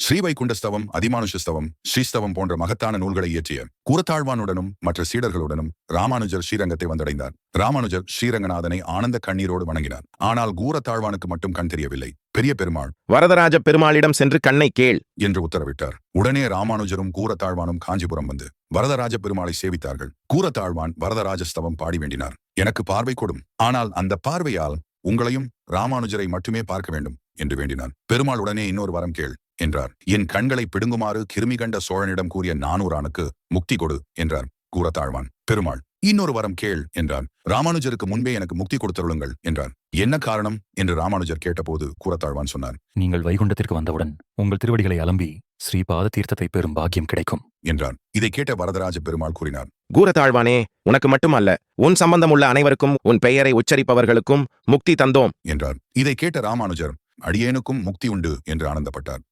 ஸ்ரீவைகுண்டஸ்தவம், அதிமானுஷஸ்தவம், ஸ்ரீஸ்தவம் போன்ற மகத்தான நூல்களை இயற்றிய கூரத்தாழ்வானுடனும் மற்ற சீடர்களுடனும் ராமானுஜர் ஸ்ரீரங்கத்தை வந்தடைந்தார். ராமானுஜர் ஸ்ரீரங்கநாதனை ஆனந்த கண்ணீரோடு வணங்கினார். ஆனால் கூரத்தாழ்வானுக்கு மட்டும் கண் தெரியவில்லை. பெரிய பெருமாள், வரதராஜ பெருமாளிடம் சென்று கண்ணை கேள் என்று உத்தரவிட்டார். உடனே ராமானுஜரும் கூரத்தாழ்வானும் காஞ்சிபுரம் வந்து வரதராஜ பெருமாளை சேவித்தார்கள். கூரத்தாழ்வான் வரதராஜஸ்தவம் பாடி வேண்டினார். எனக்கு பார்வை கொடும், ஆனால் அந்த பார்வையால் உங்களையும் ராமானுஜரை மட்டுமே பார்க்க வேண்டும் என்று வேண்டினார். பெருமாள் உடனே இன்னொரு வரம் கேள் என்றார். என் கண்களை பிடுங்குமாறு கிருமி கண்ட சோழனிடம் கூறிய 400 முக்தி கொடு என்றார் கூரத்தாழ்வான். பெருமாள் இன்னொரு வரம் கேள் என்றார். ராமானுஜருக்கு முன்பே எனக்கு முக்தி கொடுத்தருளுங்கள் என்றார். என்ன காரணம் என்று ராமானுஜர் கேட்டபோது கூரத்தாழ்வான் சொன்னார். நீங்கள் வைகுண்டத்திற்கு வந்தவுடன் உங்கள் திருவடிகளை அலம்பி ஸ்ரீபாத தீர்த்தத்தை பெறும் பாக்கியம் கிடைக்கும் என்றார். இதை கேட்ட வரதராஜ பெருமாள் கூறினார். கூரத்தாழ்வானே, உனக்கு மட்டுமல்ல, உன் சம்பந்தமுள்ள அனைவருக்கும், உன் பெயரை உச்சரிப்பவர்களுக்கும் முக்தி தந்தோம் என்றார். இதை கேட்ட ராமானுஜர், அடியேனுக்கும் முக்தி உண்டு என்று ஆனந்தப்பட்டார்.